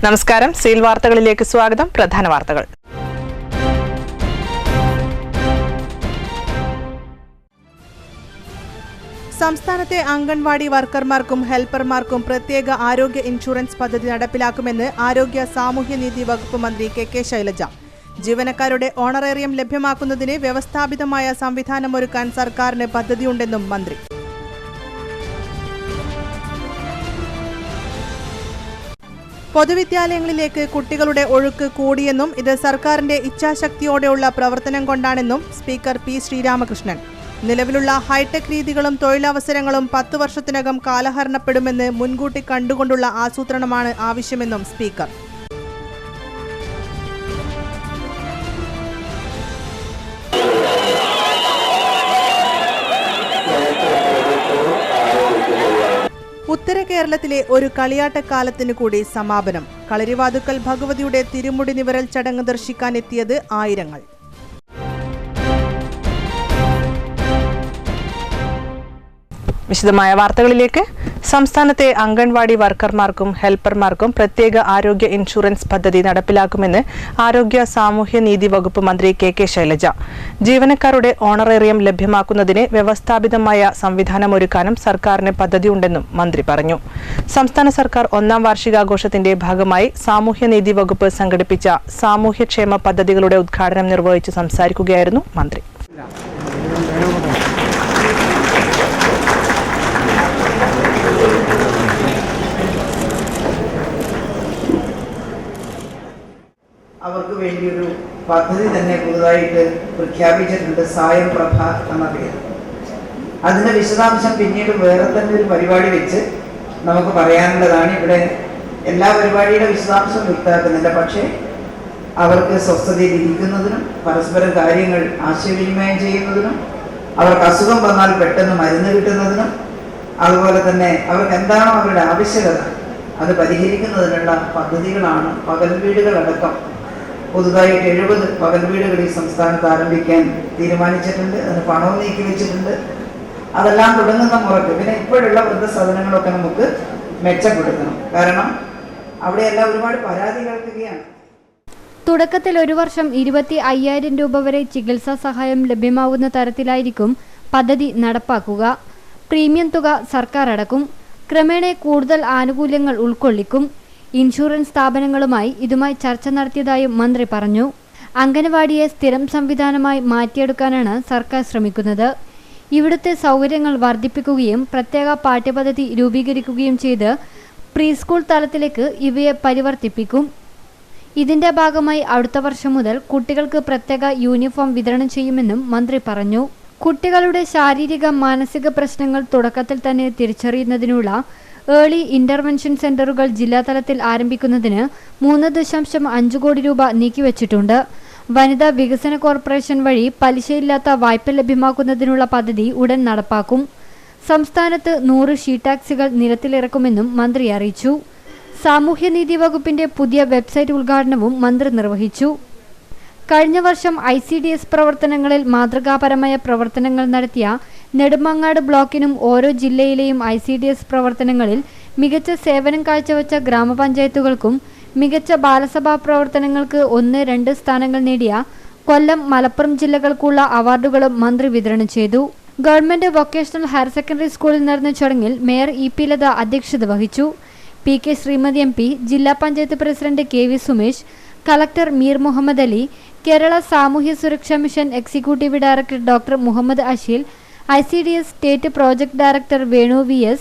നമസ്കാരം. സീൽ വാർത്തകളിലേക്ക് സ്വാഗതം. പ്രധാന വാർത്തകൾ. സംസ്ഥാനത്തെ അംഗൻവാടി വർക്കർമാർക്കും ഹെൽപ്പർമാർക്കും പ്രത്യേക ആരോഗ്യ ഇൻഷുറൻസ് പദ്ധതി നടപ്പിലാക്കുമെന്ന് ആരോഗ്യ സാമൂഹ്യനീതി വകുപ്പ് മന്ത്രി കെ ശൈലജ. ജീവനക്കാരുടെ ഓണറേറിയം ലഭ്യമാക്കുന്നതിന് വ്യവസ്ഥാപിതമായ സംവിധാനമൊരുക്കാൻ സർക്കാരിന് പദ്ധതിയുണ്ടെന്നും മന്ത്രി. പൊതുവിദ്യാലയങ്ങളിലേക്ക് കുട്ടികളുടെ ഒഴുക്ക് കൂടിയെന്നും ഇത് സർക്കാരിന്റെ ഇച്ഛാശക്തിയോടെയുള്ള പ്രവർത്തനം കൊണ്ടാണെന്നും സ്പീക്കർ പി ശ്രീരാമകൃഷ്ണൻ. നിലവിലുള്ള ഹൈടെക് രീതികളും തൊഴിലവസരങ്ങളും 10 വർഷത്തിനകം കാലഹരണപ്പെടുമെന്ന് മുൻകൂട്ടി കണ്ടുകൊണ്ടുള്ള ആസൂത്രണമാണ് ആവശ്യമെന്നും സ്പീക്കർ. ഉത്തര കേരളത്തിലെ ഒരു കളിയാട്ടക്കാലത്തിനു കൂടി സമാപനം. കളരിവാതുക്കൽ ഭഗവതിയുടെ തിരുമുടി നിവരൽ ചടങ്ങ് ദർശിക്കാനെത്തിയത് ആയിരങ്ങൾ. വിശദമായ വാർത്തകളിലേക്ക്. സംസ്ഥാനത്തെ അംഗൻവാടി വർക്കർമാർക്കും ഹെൽപ്പർമാർക്കും പ്രത്യേക ആരോഗ്യ ഇൻഷുറൻസ് പദ്ധതി നടപ്പിലാക്കുമെന്ന് ആരോഗ്യ സാമൂഹ്യനീതി വകുപ്പ് മന്ത്രി കെ ശൈലജ. ജീവനക്കാരുടെ ഓണറേറിയം ലഭ്യമാക്കുന്നതിന് വ്യവസ്ഥാപിതമായ സംവിധാനമൊരുക്കാനും സർക്കാരിന് പദ്ധതിയുണ്ടെന്നും മന്ത്രി പറഞ്ഞു. സംസ്ഥാന സർക്കാർ 1ാം വാർഷികാഘോഷത്തിന്റെ ഭാഗമായി സാമൂഹ്യനീതി വകുപ്പ് സംഘടിപ്പിച്ച സാമൂഹ്യക്ഷേമ പദ്ധതികളുടെ ഉദ്ഘാടനം നിർവഹിച്ച് സംസാരിക്കുകയായിരുന്നു മന്ത്രി. അവർക്ക് വേണ്ടിയൊരു പദ്ധതി തന്നെ പുതുതായിട്ട് പ്രഖ്യാപിച്ചിട്ടുണ്ട്, സായം പ്രഭ എന്ന പേര്. അതിൻ്റെ വിശദാംശം പിന്നീട് വേറെ തന്നെ ഒരു പരിപാടി വെച്ച് നമുക്ക് പറയാനുള്ളതാണ്. ഇവിടെ എല്ലാ പരിപാടിയുടെ വിശദാംശം വ്യക്തമാക്കുന്നില്ല. പക്ഷേ അവർക്ക് സ്വസ്ഥതയിൽ ഇരിക്കുന്നതിനും പരസ്പരം കാര്യങ്ങൾ ആശയവിനിമയം ചെയ്യുന്നതിനും അവർക്ക് അസുഖം വന്നാൽ പെട്ടെന്ന് മരുന്ന് കിട്ടുന്നതിനും അതുപോലെ തന്നെ അവർക്ക് എന്താണോ അവരുടെ ആവശ്യകത അത് പരിഹരിക്കുന്നതിനുള്ള പദ്ധതികളാണ്. പകൽ വീടുകളടക്കം പുതുതായിട്ട് 70 പകൽ വീടുകൾ ഈ സംസ്ഥാനത്ത് ആരംഭിക്കാൻ തീരുമാനിച്ചിട്ടുണ്ട്. അതിന് പണവും നീക്കി വെച്ചിട്ടുണ്ട്. അതെല്ലാം തുടങ്ങുന്ന മുറയ്ക്ക് പിന്നെ ഇപ്പോഴുള്ള വൃദ്ധസദനങ്ങളൊക്കെ നമുക്ക് മെച്ചപ്പെടുത്തണം. കാരണം അവിടെയെല്ലാം ഒരുപാട് പരാതി കേൾക്കുകയാണ്. തുടക്കത്തിൽ 1 വർഷം 25,000 രൂപ വരെ ചികിത്സാ സഹായം ലഭ്യമാവുന്ന തരത്തിലായിരിക്കും പദ്ധതി നടപ്പാക്കുക. പ്രീമിയം തുക സർക്കാർ അടക്കും. ക്രമേണ കൂടുതൽ ആനുകൂല്യങ്ങൾ ഉൾക്കൊള്ളിക്കും. ഇൻഷുറൻസ് സ്ഥാപനങ്ങളുമായി ഇതുമായി ചർച്ച നടത്തിയതായും മന്ത്രി പറഞ്ഞു. അംഗനവാടിയെ സ്ഥിരം സംവിധാനമായി മാറ്റിയെടുക്കാനാണ് സർക്കാർ ശ്രമിക്കുന്നത്. ഇവിടുത്തെ സൗകര്യങ്ങൾ വർദ്ധിപ്പിക്കുകയും പ്രത്യേക പാഠ്യപദ്ധതി രൂപീകരിക്കുകയും ചെയ്ത് പ്രീസ്കൂൾ തലത്തിലേക്ക് ഇവയെ പരിവർത്തിപ്പിക്കും. ഇതിന്റെ ഭാഗമായി അടുത്ത വർഷം മുതൽ കുട്ടികൾക്ക് പ്രത്യേക യൂണിഫോം വിതരണം ചെയ്യുമെന്നും മന്ത്രി പറഞ്ഞു. കുട്ടികളുടെ ശാരീരിക മാനസിക പ്രശ്നങ്ങൾ തുടക്കത്തിൽ തന്നെ തിരിച്ചറിയുന്നതിനുള്ള ഏർലി ഇന്റർവെൻഷൻ സെന്ററുകൾ ജില്ലാതലത്തിൽ ആരംഭിക്കുന്നതിന് 3.5 കോടി രൂപ നീക്കിവച്ചിട്ടുണ്ട്. വനിതാ വികസന കോർപ്പറേഷൻ വഴി പലിശയില്ലാത്ത വായ്പ ലഭ്യമാക്കുന്നതിനുള്ള പദ്ധതി ഉടൻ നടപ്പാക്കും. സംസ്ഥാനത്ത് 100 ഷീ ടാക്സികൾ നിരത്തിലിറക്കുമെന്നും മന്ത്രി അറിയിച്ചു. സാമൂഹ്യനീതി വകുപ്പിന്റെ പുതിയ വെബ്സൈറ്റ് ഉദ്ഘാടനവും മന്ത്രി നിർവഹിച്ചു. കഴിഞ്ഞ വർഷം ICDS പ്രവർത്തനങ്ങളിൽ മാതൃകാപരമായ പ്രവർത്തനങ്ങൾ നടത്തിയ നെടുമങ്ങാട് ബ്ലോക്കിനും ഓരോ ജില്ലയിലെയും ICDS പ്രവർത്തനങ്ങളിൽ മികച്ച സേവനം കാഴ്ചവെച്ച ഗ്രാമപഞ്ചായത്തുകൾക്കും മികച്ച ബാലസഭാ പ്രവർത്തനങ്ങൾക്ക് 1, 2 സ്ഥാനങ്ങൾ നേടിയ കൊല്ലം, മലപ്പുറം ജില്ലകൾക്കുള്ള അവാർഡുകളും മന്ത്രി വിതരണം ചെയ്തു. ഗവൺമെന്റ് വൊക്കേഷണൽ ഹയർ സെക്കൻഡറി സ്കൂളിൽ നടന്ന ചടങ്ങിൽ മേയർ EP ലത അധ്യക്ഷത വഹിച്ചു. PK ശ്രീമതി MP, ജില്ലാ panchayat president KV Sumesh, collector Meer Muhammad Ali, Kerala സാമൂഹ്യ സുരക്ഷാ mission executive director doctor Muhammad Asheel, ICDS state project director Venu VS,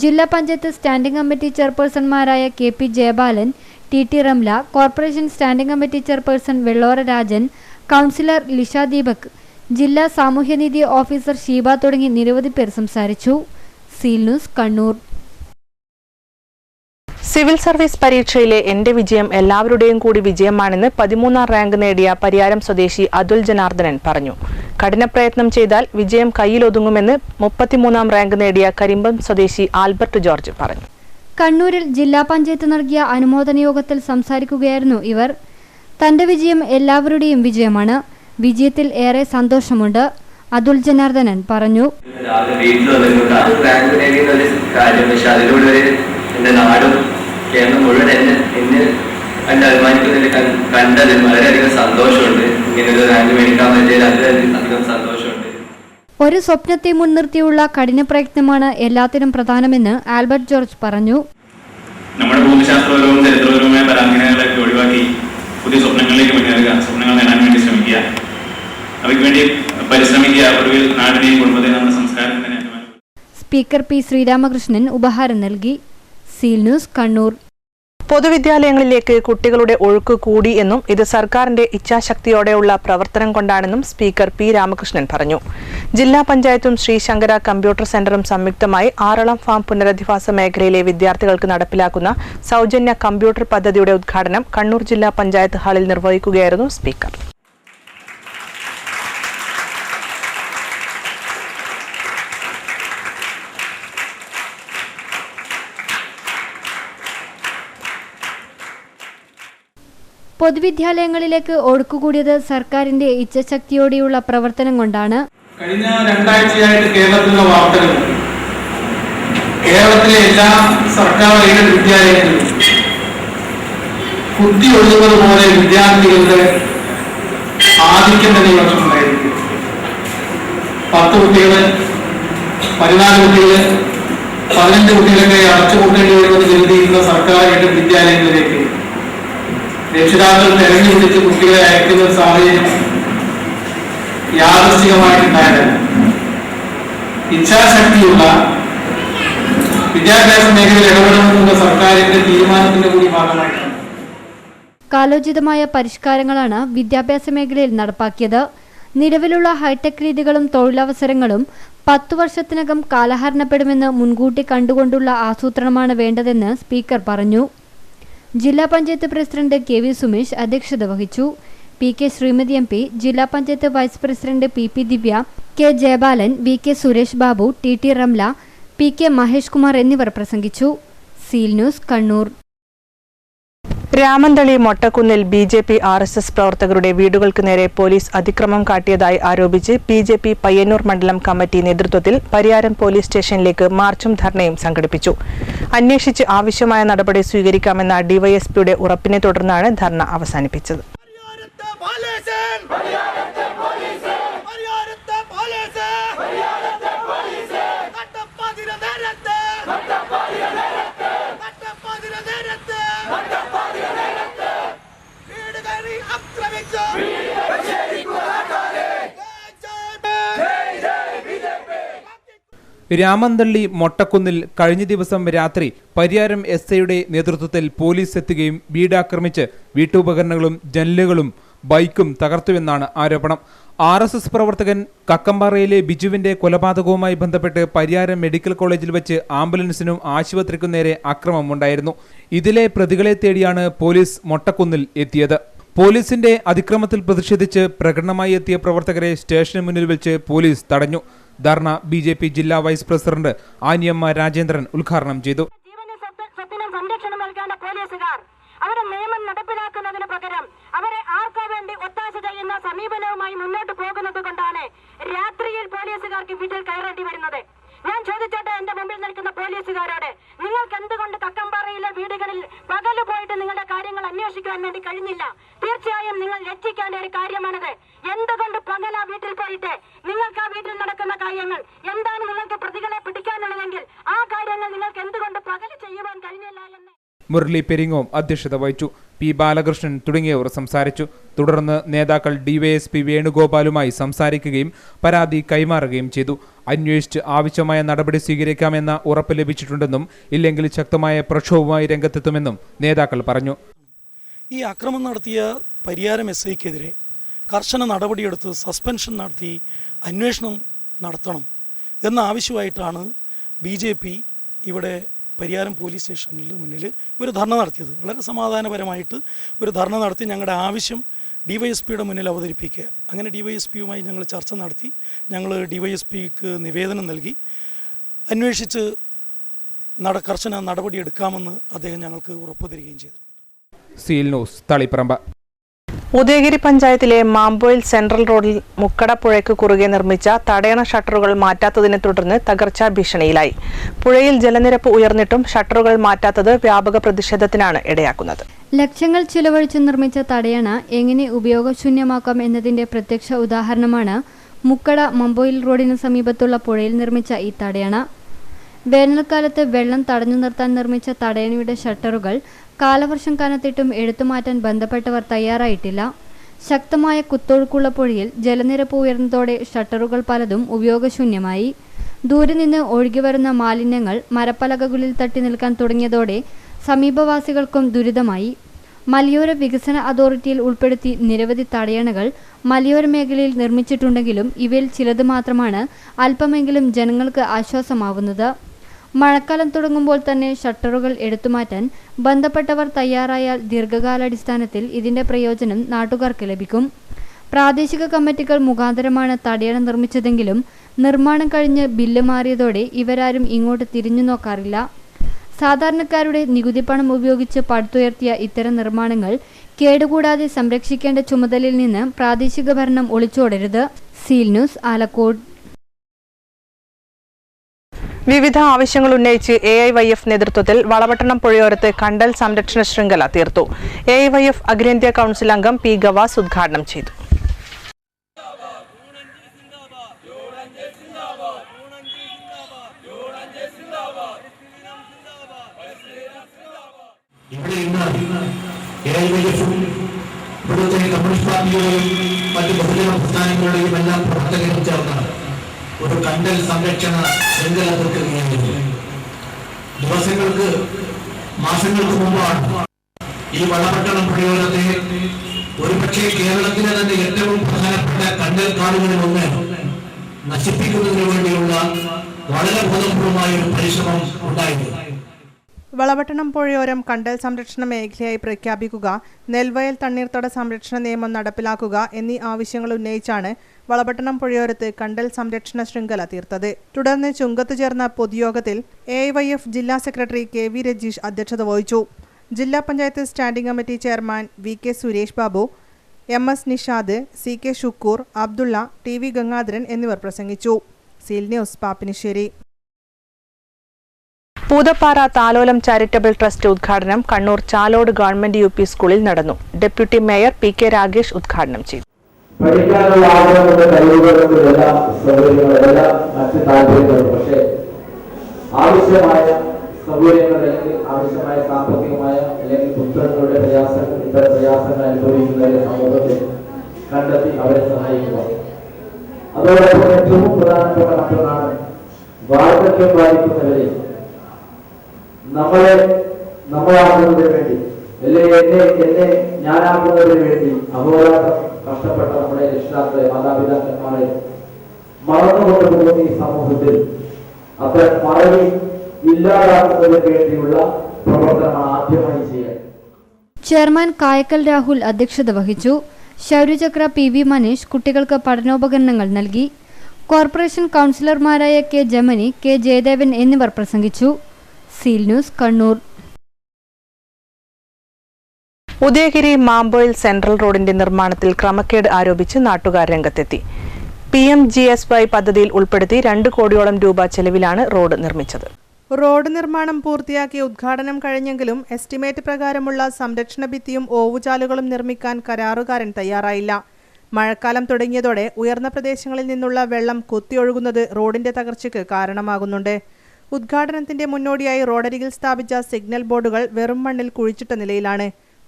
ജില്ലാ പഞ്ചായത്ത് സ്റ്റാൻഡിംഗ് കമ്മിറ്റി ചെയർപേഴ്സൺമാരായ KP Jayabalan, TT Ramla, corporation standing committee chairperson Vellora Rajan, councillor Lisha Deepak, ജില്ലാ സാമൂഹ്യനീതി ഓഫീസർ ഷീബ തുടങ്ങി നിരവധി പേർ സംസാരിച്ചു. Seal News, Kannur. Civil service പരീക്ഷയിലെ എന്റെ വിജയം എല്ലാവരുടെയും കൂടി വിജയമാണെന്ന് 13ാം റാങ്ക് നേടിയ പരിയാരം സ്വദേശി അതുൽ ജനാർദ്ദനൻ പറഞ്ഞു. കഠിനപ്രയത്നം ചെയ്താൽ വിജയം കയ്യിലൊതുങ്ങുമെന്ന് 33ാം റാങ്ക് നേടിയ കരിമ്പം സ്വദേശി ആൽബർട്ട് ജോർജ് പറഞ്ഞു. കണ്ണൂരിൽ ജില്ലാ പഞ്ചായത്ത് നൽകിയ അനുമോദന യോഗത്തിൽ സംസാരിക്കുകയായിരുന്നു ഇവർ. തന്റെ വിജയം എല്ലാവരുടെയും വിജയമാണ്. വിജയത്തിൽ ഏറെ സന്തോഷമുണ്ട്. അതുൽ ജനാർദ്ദനൻ പറഞ്ഞു. എന്റെ നാടും കേരളം മുഴുവൻ എന്നെ അഭിമാനിക്കുന്നതിൽ കണ്ടതിൽ വളരെയധികം സന്തോഷമുണ്ട്. ഇങ്ങനെ ഒരു റാങ്ക് മേടിക്കാൻ പറ്റിയതിൽ അതിലധികം സന്തോഷമുണ്ട്. ഒരു സ്വപ്നത്തെ മുൻനിർത്തിയുള്ള കഠിന പ്രയത്നമാണ് എല്ലാത്തിനും പ്രധാനമെന്ന് ആൽബർട്ട് ജോർജ് പറഞ്ഞു. നമ്മുടെ ഭൂമിശാസ്ത്രപരവും ചരിത്രപരവുമായ പരാധീനതകളൊക്കെ ഒഴിവാക്കി പുതിയ സ്വപ്നങ്ങളിലേക്ക് മുന്നേറുക, സ്വപ്നങ്ങൾ നേടാൻ വേണ്ടി ശ്രമിക്കുക, അവയ്ക്ക് വേണ്ടി പരിശ്രമിക്കുക. ഒടുവിൽ നാടിനെയും കുടുംബത്തെയും നമ്മുടെ സംസ്കാരം തന്നെ. സ്പീക്കർ പി ശ്രീരാമകൃഷ്ണൻ ഉപഹാരം നൽകി. Seal News, Kannur. പൊതുവിദ്യാലയങ്ങളിലേക്ക് കുട്ടികളുടെ ഒഴുക്ക് കൂടി എന്നും ഇത് സർക്കാരിന്റെ ഇച്ഛാശക്തിയോടെയുള്ള പ്രവർത്തനം കൊണ്ടാണെന്നും സ്പീക്കർ പി രാമകൃഷ്ണൻ പറഞ്ഞു. ജില്ലാ പഞ്ചായത്തും ശ്രീ ശങ്കര കമ്പ്യൂട്ടർ സെന്ററും സംയുക്തമായി ആറളം ഫാം പുനരധിവാസ മേഖലയിലെ വിദ്യാർത്ഥികൾക്ക് നടപ്പിലാക്കുന്ന സൗജന്യ കമ്പ്യൂട്ടർ പദ്ധതിയുടെ ഉദ്ഘാടനം കണ്ണൂർ ജില്ലാ പഞ്ചായത്ത് ഹാളിൽ നിർവഹിക്കുകയായിരുന്നു സ്പീക്കർ. പൊതുവിദ്യാലയങ്ങളിലേക്ക് ഒഴുക്കുകൂടിയത് സർക്കാരിന്റെ ഇച്ഛാശക്തിയോടെയുള്ള പ്രവർത്തനം കൊണ്ടാണ്. കഴിഞ്ഞ 2 ആഴ്ചയായിട്ട് കേരളത്തിലുള്ള വാർത്തകൾ, കേരളത്തിലെ എല്ലാ സർക്കാർ എയ്ഡഡ് വിദ്യാലയങ്ങളിലും കുത്തി ഒഴുകുന്നത് പോലെ വിദ്യാർത്ഥികളുടെ ആധിക്യം തന്നെ ഈ വർഷം ഉണ്ടായിരിക്കും. 10 കുട്ടികൾ, 14 കുട്ടികൾ, 15 കുട്ടികളൊക്കെ അടച്ചുപൂട്ടേണ്ടി വരുമെന്ന് കരുതിയിരുന്ന സർക്കാർ എയ്ഡഡ് വിദ്യാലയങ്ങളിലേക്ക് രക്ഷിതാക്കൾ തെരഞ്ഞു പിടിച്ച് കുട്ടികളെ അയക്കുന്ന സാഹചര്യം യാദൃശ്ചികമായിട്ടുണ്ടായതല്ല. ഇച്ഛാശക്തിയുള്ള വിദ്യാഭ്യാസ മേഖലയിൽ ഇടപെടണമെന്നുള്ള സർക്കാരിന്റെ തീരുമാനത്തിന്റെ കൂടി ഭാഗമായിട്ടാണ്. കാലോചിതമായ പരിഷ്കാരങ്ങളാണ് വിദ്യാഭ്യാസ മേഖലയിൽ നടപ്പാക്കിയത്. നിലവിലുള്ള ഹൈടെക് രീതികളും തൊഴിലവസരങ്ങളും 10 വർഷത്തിനകം കാലഹരണപ്പെടുമെന്ന് മുൻകൂട്ടി കണ്ടുകൊണ്ടുള്ള ആസൂത്രണമാണ് വേണ്ടതെന്ന് സ്പീക്കർ പറഞ്ഞു. ജില്ലാ panchayat president K V Sumesh അധ്യക്ഷത വഹിച്ചു. P K Sreemathi M P, ജില്ലാ panchayat vice president P P Divya, K Jayabalan, V K Suresh Babu, T T Ramla, P K Mahesh Kumar എന്നിവർ പ്രസംഗിച്ചു. Seal News, Kannur. രാമന്തളി മൊട്ടക്കുന്നിൽ ബി.ജെ.പി. ആർ.എസ്.എസ്. പ്രവർത്തകരുടെ വീടുകൾക്ക് നേരെ പോലീസ് അതിക്രമം കാട്ടിയതായി ആരോപിച്ച് ബി.ജെ.പി. പയ്യന്നൂർ മണ്ഡലം കമ്മിറ്റി നേതൃത്വത്തിൽ പരിയാരം പോലീസ് സ്റ്റേഷനിലേക്ക് മാർച്ചും ധർണയും സംഘടിപ്പിച്ചു. അന്വേഷിച്ച് ആവശ്യമായ നടപടി സ്വീകരിക്കാമെന്ന ഡിവൈഎസ്പിയുടെ ഉറപ്പിനെ തുടർന്നാണ് ധർണ അവസാനിപ്പിച്ചത്. രാമന്തള്ളി മൊട്ടക്കുന്നിൽ കഴിഞ്ഞ ദിവസം രാത്രി പരിയാരം എസ്.ഐയുടെ നേതൃത്വത്തിൽ പോലീസ് എത്തുകയും വീടാക്രമിച്ച് വീട്ടുപകരണങ്ങളും ജനലുകളും ബൈക്കും തകർത്തുവെന്നാണ് ആരോപണം. ആർ.എസ്.എസ്. പ്രവർത്തകൻ കക്കമ്പാറയിലെ ബിജുവിന്റെ കൊലപാതകവുമായി ബന്ധപ്പെട്ട് പരിയാരം മെഡിക്കൽ കോളേജിൽ വെച്ച് ആംബുലൻസിനും ആശുപത്രിക്കും നേരെ അക്രമമുണ്ടായിരുന്നു. ഇതിലെ പ്രതികളെ തേടിയാണ് പോലീസ് മൊട്ടക്കുന്നിൽ എത്തിയത്. പോലീസിന്റെ അതിക്രമത്തിൽ പ്രതിഷേധിച്ച് പ്രകടനമായി എത്തിയ പ്രവർത്തകരെ സ്റ്റേഷന് മുന്നിൽ വെച്ച് പോലീസ് തടഞ്ഞു. ധർണ ബി.ജെ.പി. ജില്ലാ വൈസ് പ്രസിഡന്റ് ആനിയമ്മ രാജേന്ദ്രൻ ഉദ്ഘാടനം ചെയ്തു. സംരക്ഷണം നൽകേണ്ട പോലീസുകാർ അവരെ നിയമം നടപ്പിലാക്കുന്നതിന് പകരം അവരെ ആർക്കു വേണ്ടി ഒത്താശ ചെയ്യുന്ന സമീപനവുമായി മുന്നോട്ട് പോകുന്നത് കൊണ്ടാണ് രാത്രിയിൽ പോലീസുകാർക്ക് വീട്ടിൽ കയറേണ്ടി വരുന്നത്. ഞാൻ ചോദിച്ചോട്ടെ, എന്റെ മുമ്പിൽ നിൽക്കുന്ന പോലീസുകാരോട്, നിങ്ങൾക്ക് എന്തുകൊണ്ട് കക്കമ്പാറയിലെ വീടുകളിൽ പകല് പോയിട്ട് നിങ്ങളുടെ കാര്യങ്ങൾ അന്വേഷിക്കാൻ വേണ്ടി കഴിഞ്ഞില്ല? തീർച്ചയായും നിങ്ങൾ ലജ്ജിക്കേണ്ട ഒരു കാര്യമാണത്. എന്തുകൊണ്ട് പകല വീട്ടിൽ പോയിട്ട് നിങ്ങൾക്ക് ആ വീട്ടിൽ നടക്കുന്ന കാര്യങ്ങൾ എന്താണ് നിങ്ങൾക്ക് പ്രതികളെ പിടിക്കാനുള്ളതെങ്കിൽ ആ കാര്യങ്ങൾ നിങ്ങൾക്ക് എന്തുകൊണ്ട് പകല് ചെയ്യുവാൻ കഴിഞ്ഞില്ല എന്ന് മുരളി പെരിങ്ങോം അധ്യക്ഷത വഹിച്ചു. പി ബാലകൃഷ്ണൻ തുടങ്ങിയവർ സംസാരിച്ചു. തുടർന്ന് നേതാക്കൾ ഡിവൈഎസ്പി വേണുഗോപാലുമായി സംസാരിക്കുകയും പരാതി കൈമാറുകയും ചെയ്തു. അന്വേഷിച്ച് ആവശ്യമായ നടപടി സ്വീകരിക്കാമെന്ന ഉറപ്പ് ലഭിച്ചിട്ടുണ്ടെന്നും ഇല്ലെങ്കിൽ ശക്തമായ പ്രക്ഷോഭവുമായി രംഗത്തെത്തുമെന്നും നേതാക്കൾ പറഞ്ഞു. ഈ അക്രമം നടത്തിയ പരിയാരം എസ്.ഐക്കെതിരെ കർശന നടപടിയെടുത്ത് സസ്പെൻഷൻ നടത്തി അന്വേഷണം നടത്തണം എന്ന ആവശ്യമായിട്ടാണ് ബി.ജെ.പി. ഇവിടെ പരിയാരം പോലീസ് സ്റ്റേഷനിൽ മുന്നിൽ ഒരു ധർണ നടത്തിയത്. വളരെ സമാധാനപരമായിട്ട് ഒരു ധർണ നടത്തി ഞങ്ങളുടെ ആവശ്യം ഡിവൈഎസ്പിയുടെ മുന്നിൽ അവതരിപ്പിക്കുക. അങ്ങനെ ഡിവൈഎസ്പിയുമായി ഞങ്ങൾ ചർച്ച നടത്തി. ഞങ്ങൾ ഡിവൈഎസ്പിക്ക് നിവേദനം നൽകി. അന്വേഷിച്ച് കർശന നടപടിയെടുക്കാമെന്ന് അദ്ദേഹം ഞങ്ങൾക്ക് ഉറപ്പ് തരികയും ചെയ്തു. Seal News, Taliparamba. ഉദയഗിരി പഞ്ചായത്തിലെ മാമ്പോയിൽ സെൻട്രൽ റോഡിൽ മുക്കട പുഴയ്ക്ക് കുറുകെ നിർമ്മിച്ച തടയണ ഷട്ടറുകൾ മാറ്റാത്തതിനെ തുടർന്ന് തകർച്ചാ ഭീഷണിയിലായി. പുഴയിൽ ജലനിരപ്പ് ഉയർന്നിട്ടും ഷട്ടറുകൾ മാറ്റാത്തത് വ്യാപക പ്രതിഷേധത്തിനാണ് ഇടയാക്കുന്നത്. ലക്ഷങ്ങൾ ചിലവഴിച്ച് നിർമ്മിച്ച തടയണ എങ്ങനെ ഉപയോഗശൂന്യമാക്കാം എന്നതിന്റെ പ്രത്യക്ഷ ഉദാഹരണമാണ് മുക്കട മാമ്പോയിൽ റോഡിന് സമീപത്തുള്ള പുഴയിൽ നിർമ്മിച്ച ഈ തടയണ. വേനൽക്കാലത്ത് വെള്ളം തടഞ്ഞു നിർത്താൻ നിർമ്മിച്ച തടയണയുടെ ഷട്ടറുകൾ കാലവർഷം കനത്തിട്ടും എടുത്തുമാറ്റാൻ ബന്ധപ്പെട്ടവർ തയ്യാറായിട്ടില്ല. ശക്തമായ കുത്തൊഴുക്കുള്ള പുഴയിൽ ജലനിരപ്പ് ഉയർന്നതോടെ ഷട്ടറുകൾ പലതും ഉപയോഗശൂന്യമായി. ദൂരെ നിന്ന് ഒഴുകിവരുന്ന മാലിന്യങ്ങൾ മരപ്പലകകളിൽ തട്ടി നിൽക്കാൻ തുടങ്ങിയതോടെ സമീപവാസികൾക്കും ദുരിതമായി. മലയോര വികസന അതോറിറ്റിയിൽ ഉൾപ്പെടുത്തി നിരവധി തടയണകൾ മലയോര മേഖലയിൽ നിർമ്മിച്ചിട്ടുണ്ടെങ്കിലും ഇവയിൽ ചിലത് മാത്രമാണ് അല്പമെങ്കിലും ജനങ്ങൾക്ക് ആശ്വാസമാവുന്നത്. മഴക്കാലം തുടങ്ങുമ്പോൾ തന്നെ ഷട്ടറുകൾ എടുത്തുമാറ്റാൻ ബന്ധപ്പെട്ടവർ തയ്യാറായാൽ ദീർഘകാലാടിസ്ഥാനത്തിൽ ഇതിന്റെ പ്രയോജനം നാട്ടുകാർക്ക് ലഭിക്കും. പ്രാദേശിക കമ്മിറ്റികൾ മുഖാന്തരമാണ് തടയണ നിർമ്മിച്ചതെങ്കിലും നിർമ്മാണം കഴിഞ്ഞ് ബില്ല് മാറിയതോടെ ഇവരാരും ഇങ്ങോട്ട് തിരിഞ്ഞു നോക്കാറില്ല. സാധാരണക്കാരുടെ നികുതി പണം ഉപയോഗിച്ച് പടുത്തുയർത്തിയ ഇത്തരം നിർമ്മാണങ്ങൾ കേടുകൂടാതെ സംരക്ഷിക്കേണ്ട ചുമതലയിൽ നിന്ന് പ്രാദേശിക ഭരണം ഒളിച്ചോടരുത്. Seal News, Alakode. വിവിധ ആവശ്യങ്ങൾ ഉന്നയിച്ച് AIYF നേതൃത്വത്തിൽ വളപട്ടണം പുഴയോരത്ത് കണ്ടൽ സംരക്ഷണ ശൃംഖല തീർത്തു. AIYF അഖിലേന്ത്യാ കൗൺസിൽ അംഗം P. ഗവാസ് ഉദ്ഘാടനം ചെയ്തു. കമ്മ്യൂണിസ്റ്റ് പാർട്ടിയുടെയും മറ്റ് ബഹുജന പ്രസ്ഥാനങ്ങളുടെയും എല്ലാം പ്രവർത്തകരും ചേർന്നാണ് ഒരു കണ്ടൽ സംരക്ഷണ ശൃംഖല തീർക്കുകയായിരുന്നു. ദിവസങ്ങൾക്ക് മാസങ്ങൾക്ക് മുമ്പാണ് ഈ വളപട്ടണം പുഴയോരത്തെ ഒരുപക്ഷെ കേരളത്തിലെ തന്നെ ഏറ്റവും പ്രധാനപ്പെട്ട കണ്ടൽ കാടുകളിൽ ഒന്ന് നശിപ്പിക്കുന്നതിന് വേണ്ടിയുള്ള വളരെ ബോധപൂർവമായ ഒരു പരിശ്രമം ഉണ്ടായിരുന്നു. വളപട്ടണം പുഴയോരം കണ്ടൽ സംരക്ഷണ മേഖലയായി പ്രഖ്യാപിക്കുക, നെൽവയൽ തണ്ണീർത്തട സംരക്ഷണ നിയമം നടപ്പിലാക്കുക എന്നീ ആവശ്യങ്ങൾ ഉന്നയിച്ചാണ് വളപട്ടണം പുഴയോരത്ത് കണ്ടൽ സംരക്ഷണ ശൃംഖല തീർത്തത്. തുടർന്ന് ചുങ്കത്ത് ചേർന്ന പൊതുയോഗത്തിൽ AIYF ജില്ലാ സെക്രട്ടറി KV രജീഷ് അധ്യക്ഷത വഹിച്ചു. ജില്ലാ panchayat standing committee chairman VK Suresh Babu, MS Nishad, CK Shukkoor, Abdulla, TV Gangadharan എന്നിവർ പ്രസംഗിച്ചു. Seal News, Pappinisseri. പൂതപ്പാറ താലോലം ചാരിറ്റബിൾ ട്രസ്റ്റ് ഉദ്ഘാടനം കണ്ണൂർ ചാലോട് ഗവൺമെന്റ് UP സ്കൂളിൽ നടന്നു. ഡെപ്യൂട്ടി മേയർ PK രാഗേഷ് ഉദ്ഘാടനം ചെയ്തു. പഠിക്കാനുള്ള ആഗ്രഹമുണ്ട്, കഴിവുകളുണ്ട്, എല്ലാ സൗകര്യങ്ങളും, എല്ലാം മറ്റ് താല്പര്യങ്ങളും, പക്ഷേ ആവശ്യമായ സൗകര്യങ്ങൾ അല്ലെങ്കിൽ ആവശ്യമായ സാമ്പത്തികമായ അല്ലെങ്കിൽ പുസ്തകങ്ങളുടെ പ്രയാസങ്ങൾ, ഇത്തരം പ്രയാസങ്ങൾ അനുഭവിക്കുന്നവരെ സമൂഹത്തിൽ കണ്ടെത്തി അവരെ സഹായിക്കുക. അതോടൊപ്പം ഏറ്റവും പ്രധാനപ്പെട്ട മറ്റൊന്നാണ് വാർദ്ധക്യം ബാധിക്കുന്നവരെ നമ്മളാക്കുന്നതിന് വേണ്ടി അല്ലെങ്കിൽ എന്നെ ഞാനാക്കുന്നതിന് വേണ്ടി അഹോരാത്രം കഷ്ടപ്പെട്ട നമ്മുടെ രക്ഷിതാക്കളെ, മാതാപിതാക്കന്മാരെ മറന്നുകൊണ്ട് പോകുന്ന ഈ സമൂഹത്തിൽ അത്തരം മറവി ഇല്ലാതാക്കുന്നതിന് വേണ്ടിയുള്ള പ്രവർത്തനമാണ് ആദ്യമായി ചെയ്യാൻ. ചെയർമാൻ കായക്കൽ രാഹുൽ അധ്യക്ഷത വഹിച്ചു. ശൗര്യചക്ര PV മനീഷ് കുട്ടികൾക്ക് പഠനോപകരണങ്ങൾ നൽകി. കോർപ്പറേഷൻ കൗൺസിലർമാരായ K. Gemini, K. ജയദേവൻ എന്നിവർ പ്രസംഗിച്ചു. Seal News, Kannur. Udayagiri Mamboyil central റോഡിന്റെ നിർമ്മാണത്തിൽ ക്രമക്കേട് ആരോപിച്ച് നാട്ടുകാർ രംഗത്തെത്തി. PMGSY പദ്ധതിയിൽ ഉൾപ്പെടുത്തി 2 കോടിയോളം രൂപ ചെലവിലാണ് റോഡ് നിർമ്മിച്ചത്. റോഡ് നിർമ്മാണം പൂർത്തിയാക്കി ഉദ്ഘാടനം കഴിഞ്ഞെങ്കിലും എസ്റ്റിമേറ്റ് പ്രകാരമുള്ള സംരക്ഷണ ഭിത്തിയും ഓവുചാലുകളും നിർമ്മിക്കാൻ കരാറുകാരൻ തയ്യാറായില്ല. മഴക്കാലം തുടങ്ങിയതോടെ ഉയർന്ന പ്രദേശങ്ങളിൽ നിന്നുള്ള വെള്ളം കുത്തിയൊഴുകുന്നത് റോഡിന്റെ തകർച്ചയ്ക്ക് കാരണമാകുന്നുണ്ട്. ഉദ്ഘാടനത്തിന്റെ മുന്നോടിയായി റോഡരികിൽ സ്ഥാപിച്ച സിഗ്നൽ ബോർഡുകൾ വെറും മണ്ണിൽ കുഴിച്ചിട്ട നിലയിലാണ്.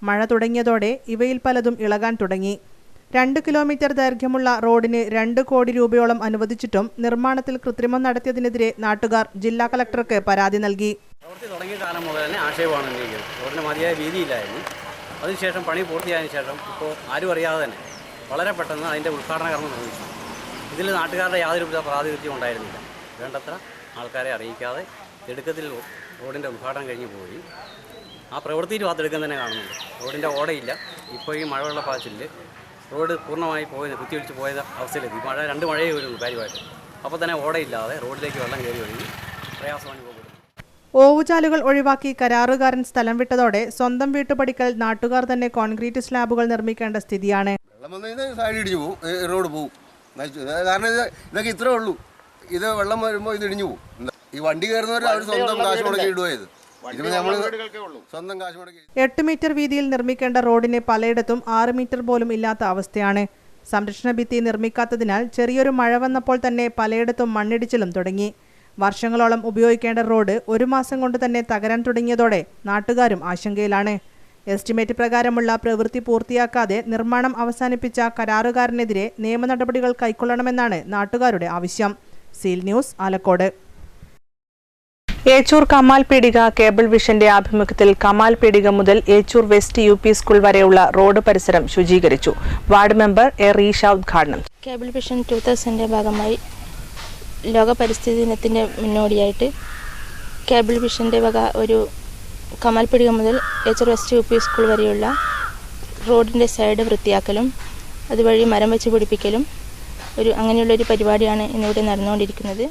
മഴ തുടങ്ങിയതോടെ ഇവയിൽ പലതും ഇളകാൻ തുടങ്ങി. 2 കിലോമീറ്റർ ദൈർഘ്യമുള്ള റോഡിന് 2 കോടി രൂപയോളം അനുവദിച്ചിട്ടും നിർമ്മാണത്തിൽ കൃത്രിമം നടത്തിയതിനെതിരെ നാട്ടുകാർ ജില്ലാ കളക്ടർക്ക് പരാതി നൽകി. പ്രവൃത്തി തുടങ്ങിയ കാലം മുതൽ തന്നെ ആക്ഷേപമാണ് ഉന്നയിക്കുന്നത്. റോഡിന് മതിയായ വീതിയില്ലായിരുന്നു. അതിനുശേഷം പണി പൂർത്തിയായതിനു ശേഷം ഇപ്പോൾ ആരും അറിയാതെ തന്നെ വളരെ പെട്ടെന്ന് അതിൻ്റെ ഉദ്ഘാടന കർമ്മം നിർമ്മിച്ചു. ഇതിൽ നാട്ടുകാരുടെ യാതൊരു പ്രാതിനിധ്യം ഉണ്ടായിരുന്നില്ല. വേണ്ടത്ര ആൾക്കാരെ അറിയിക്കാതെ തിടുക്കത്തിൽ റോഡിൻ്റെ ഉദ്ഘാടനം കഴിഞ്ഞ് പോയി. ആ പ്രവൃത്തിയിൽ വാർത്തെടുക്കാൻ തന്നെ കാണുന്നുണ്ട്. റോഡിൻ്റെ ഓടയില്ല. ഇപ്പോൾ ഈ മഴവെള്ളപ്പാച്ചിൽ റോഡ് പൂർണ്ണമായി കുത്തിയൊലിച്ച് പോയ അവസ്ഥയിലെത്തി. 2 മഴയേ വരുന്നു കാര്യമായിട്ട്. അപ്പോൾ തന്നെ ഓടയില്ലാതെ റോഡിലേക്ക് വെള്ളം കയറി ഒഴുകി പ്രയാസം അനുഭവപ്പെടുന്നു. ഓവുചാലുകൾ ഒഴിവാക്കി കരാറുകാരൻ സ്ഥലം വിട്ടതോടെ സ്വന്തം വീട്ടുപടിക്കൽ നാട്ടുകാർ തന്നെ കോൺക്രീറ്റ് സ്ലാബുകൾ നിർമ്മിക്കേണ്ട സ്ഥിതിയാണ്. റോഡ് പോകും, കാരണം ഇതൊക്കെ ഇത്രേ ഉള്ളൂ. ഇത് വെള്ളം വരുമ്പോൾ ഇത് ഇടിഞ്ഞു പോകും. ഈ വണ്ടി കയറുന്നവർ അവർ സ്വന്തം കാശ് മുടക്കി ഇടുകയത്. 8 മീറ്റർ വീതിയിൽ നിർമ്മിക്കേണ്ട റോഡിന് പലയിടത്തും 6 മീറ്റർ പോലും ഇല്ലാത്ത അവസ്ഥയാണ്. സംരക്ഷണ ഭിത്തി നിർമ്മിക്കാത്തതിനാൽ ചെറിയൊരു മഴ വന്നപ്പോൾ തന്നെ പലയിടത്തും മണ്ണിടിച്ചിലും തുടങ്ങി. വർഷങ്ങളോളം ഉപയോഗിക്കേണ്ട റോഡ് 1 മാസം കൊണ്ട് തന്നെ തകരാൻ തുടങ്ങിയതോടെ നാട്ടുകാരും ആശങ്കയിലാണ്. എസ്റ്റിമേറ്റ് പ്രകാരമുള്ള പ്രവൃത്തി പൂർത്തിയാക്കാതെ നിർമ്മാണം അവസാനിപ്പിച്ച കരാറുകാരനെതിരെ നിയമ നടപടികൾ കൈക്കൊള്ളണമെന്നാണ് നാട്ടുകാരുടെ ആവശ്യം. Seal News, Alakode. Echoor Kamal Peedika cable വിഷന്റെ ആഭിമുഖ്യത്തിൽ കമാൽ പീടിക മുതൽ ഏച്ചൂർ വെസ്റ്റ് UP സ്കൂൾ വരെയുള്ള റോഡ് പരിസരം ശുചീകരിച്ചു. വാർഡ് മെമ്പർ റീഷ ഉദ്ഘാടനം. കേബിൾ വിഷൻ 2000ന്റെ ഭാഗമായി ലോക പരിസ്ഥിതി ദിനത്തിന്റെ മുന്നോടിയായിട്ട് കേബിൾ വിഷന്റെ വക ഒരു കമാൽ പീടിക മുതൽ ഏച്ചൂർ വെസ്റ്റ് UP സ്കൂൾ വരെയുള്ള റോഡിന്റെ സൈഡ് വൃത്തിയാക്കലും അതുവഴി മരം വെച്ച് പിടിപ്പിക്കലും അങ്ങനെയുള്ളൊരു പരിപാടിയാണ് ഇന്നിവിടെ നടന്നുകൊണ്ടിരിക്കുന്നത്.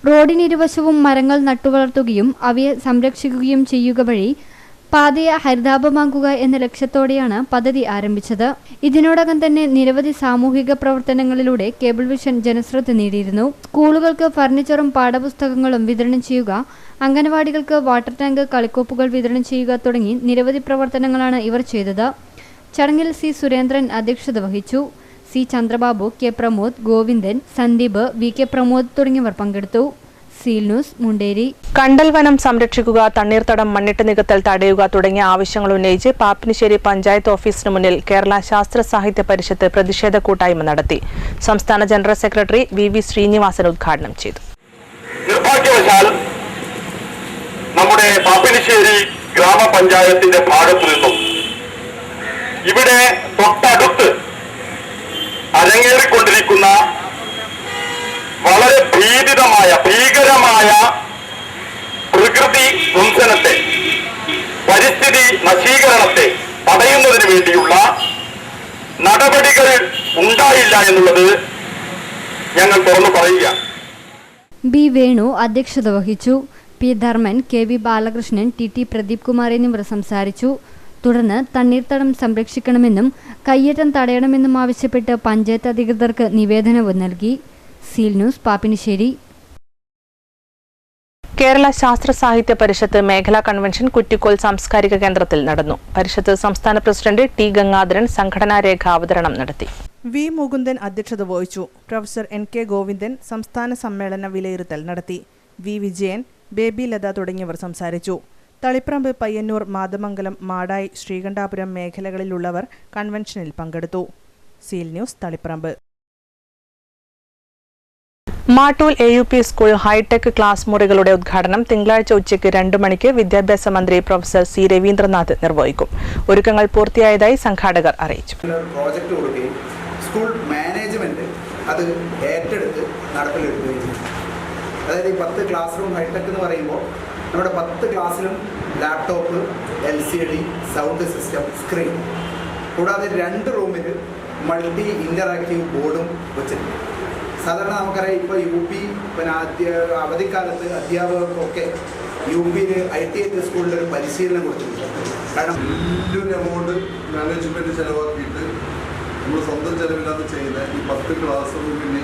റോഡിനിരുവശവും മരങ്ങൾ നട്ടുവളർത്തുകയും അവയെ സംരക്ഷിക്കുകയും ചെയ്യുക വഴി പാതയെ ഹരിതാഭമാക്കുക എന്ന ലക്ഷ്യത്തോടെയാണ് പദ്ധതി ആരംഭിച്ചത്. ഇതിനോടകം തന്നെ നിരവധി സാമൂഹിക പ്രവർത്തനങ്ങളിലൂടെ കേബിൾ വിഷൻ ജനശ്രദ്ധ നേടിയിരുന്നു. സ്കൂളുകൾക്ക് ഫർണിച്ചറും പാഠപുസ്തകങ്ങളും വിതരണം ചെയ്യുക, അംഗനവാടികൾക്ക് വാട്ടർ ടാങ്ക്, കളിക്കോപ്പുകൾ വിതരണം ചെയ്യുക തുടങ്ങി നിരവധി പ്രവർത്തനങ്ങളാണ് ഇവർ ചെയ്തത്. ചടങ്ങിൽ C. സുരേന്ദ്രൻ അധ്യക്ഷത വഹിച്ചു. C. Chandrababu, K. Pramod, Govindan, Sandeep, VK Pramod തുടങ്ങിയവർ പങ്കെടുത്തു. Seal news, Munderi. കണ്ടൽ വനം സംരക്ഷിക്കുക, തണ്ണീർത്തടം മണ്ണിട്ട് നികത്തൽ തടയുക തുടങ്ങിയ ആവശ്യങ്ങൾ ഉന്നയിച്ച് പാപ്പിനിശ്ശേരി പഞ്ചായത്ത് ഓഫീസിന് മുന്നിൽ കേരള ശാസ്ത്ര സാഹിത്യ പരിഷത്ത് പ്രതിഷേധ കൂട്ടായ്മ നടത്തി. സംസ്ഥാന ജനറൽ സെക്രട്ടറി VV ശ്രീനിവാസൻ ഉദ്ഘാടനം ചെയ്തു. നിർഭാഗ്യവശാൽ നമ്മുടെ പാപ്പിനിശ്ശേരി ഗ്രാമപഞ്ചായത്തിന്റെ ഭാഗത്തു നിന്നും ഇവിടെ തൊട്ടടുത്ത് അരങ്ങേറിക്കൊണ്ടിരിക്കുന്ന വളരെ ഭീകരമായ പ്രകൃതി ധ്വംസനത്തെ, പരിസ്ഥിതി നശീകരണത്തെ തടയുന്നതിന് വേണ്ടിയുള്ള നടപടികൾ ഉണ്ടായില്ല എന്നുള്ളത് ഞങ്ങൾ തുറന്നു പറയുക. B. വേണു അധ്യക്ഷത വഹിച്ചു. P. Dharman, KV Balakrishnan, TT Pradeep Kumar എന്നിവർ സംസാരിച്ചു. തുടർന്ന് തണ്ണീർത്തടം സംരക്ഷിക്കണമെന്നും കയ്യേറ്റം തടയണമെന്നും ആവശ്യപ്പെട്ട് പഞ്ചായത്ത് അധികൃതർക്ക് നിവേദനവും നൽകി. Seal News, Pappinisseri. കേരള ശാസ്ത്ര സാഹിത്യ പരിഷത്ത് മേഖലാ കൺവെൻഷൻ കുറ്റിക്കോൽ സാംസ്കാരിക കേന്ദ്രത്തിൽ നടന്നു. പരിഷത്ത് സംസ്ഥാന പ്രസിഡന്റ് T. ഗംഗാധരൻ സംഘടനാ രേഖ അവതരണം നടത്തി. V. മുകുന്ദൻ അധ്യക്ഷത വഹിച്ചു. പ്രൊഫസർ NK ഗോവിന്ദൻ സംസ്ഥാന സമ്മേളന വിലയിരുത്തൽ നടത്തി. V. വിജയൻ, ബേബി ലത തുടങ്ങിയവർ സംസാരിച്ചു. തളിപ്പറമ്പ്, പയ്യന്നൂർ, മാതമംഗലം, മാടായി, ശ്രീകണ്ഠാപുരം മേഖലകളിലുള്ളവർ കൺവെൻഷനിൽ പങ്കെടുത്തു. Seal News, Taliparamba. Mattool AUP school hi-tech class മുറികളുടെ ഉദ്ഘാടനം തിങ്കളാഴ്ച ഉച്ചയ്ക്ക് 2 മണിക്ക് വിദ്യാഭ്യാസ മന്ത്രി പ്രൊഫസർ C. രവീന്ദ്രനാഥ് നിർവഹിക്കും. ഒരുക്കങ്ങൾ പൂർത്തിയായതായി സംഘാടകർ അറിയിച്ചു. പ്രോജക്റ്റ് കൊടുക്കുകയും സ്കൂൾ മാനേജ്മെന്റ് അത് ഏറ്റെടുത്ത് നടപ്പിലെടുക്കുകയും ചെയ്യും. അതായത് ഈ 10 ക്ലാസ് റൂം ഹൈടെക് എന്ന് പറയുമ്പോൾ നമ്മുടെ 10 ക്ലാസ്സിലും laptop, LCD, sound system, screen, കൂടാതെ 2 റൂമിൽ മൾട്ടി ഇൻ്ററാക്റ്റീവ് ബോർഡും വെച്ചിട്ടുണ്ട്. സാധാരണ നമുക്കറിയാം ഇപ്പോൾ UP പിന്നെ അവധിക്കാലത്ത് അധ്യാപകർക്കൊക്കെ UPയിൽ ITI സ്കൂളിൽ ഒരു പരിശീലനം കൊടുത്തിട്ടുണ്ട്. കാരണം വലിയൊരു എമൗണ്ട് മാനേജ്മെൻറ്റ് ചിലവാക്കിയിട്ട് നമ്മൾ സ്വന്തം ചിലവില്ലാതെ ചെയ്യുന്ന ഈ 10 ക്ലാസ് റൂമിന്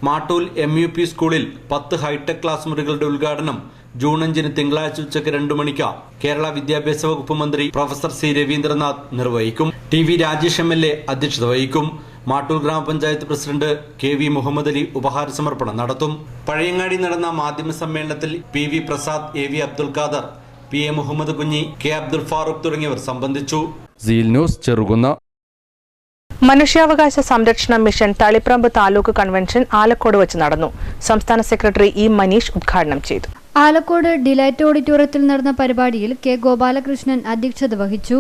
മാട്ടൂൽ MUP സ്കൂളിൽ 10 ഹൈടെക് ക്ലാസ് മുറികളുടെ ഉദ്ഘാടനം ജൂൺ 5 തിങ്കളാഴ്ച ഉച്ചയ്ക്ക് 2 മണിക്ക് കേരള വിദ്യാഭ്യാസ വകുപ്പ് മന്ത്രി പ്രൊഫസർ C. രവീന്ദ്രനാഥ് നിർവഹിക്കും. TV രാജേഷ് MLA അധ്യക്ഷത വഹിക്കും. മാട്ടൂൽ ഗ്രാമപഞ്ചായത്ത് പ്രസിഡന്റ് KV മുഹമ്മദ് അലി ഉപഹാര സമർപ്പണം നടത്തും. പഴയങ്ങാടി നടന്ന മാധ്യമ സമ്മേളനത്തിൽ PV Prasad, AV Abdul Khader, PA Muhammad Kunhi, K. Abdul Farooq തുടങ്ങിയവർ സംബന്ധിച്ചു. Seal News, Cherukunnu. മനുഷ്യാവകാശ സംരക്ഷണ മിഷൻ തളിപ്പറമ്പ് താലൂക്ക് കൺവെൻഷൻ ആലക്കോട് വെച്ച് നടന്നു. സംസ്ഥാന സെക്രട്ടറി E. മനീഷ് ഉദ്ഘാടനം ചെയ്തു. ആലക്കോട് ഡിലൈറ്റ് ഓഡിറ്റോറിയത്തിൽ നടന്ന പരിപാടിയിൽ K. ഗോപാലകൃഷ്ണൻ അധ്യക്ഷത വഹിച്ചു.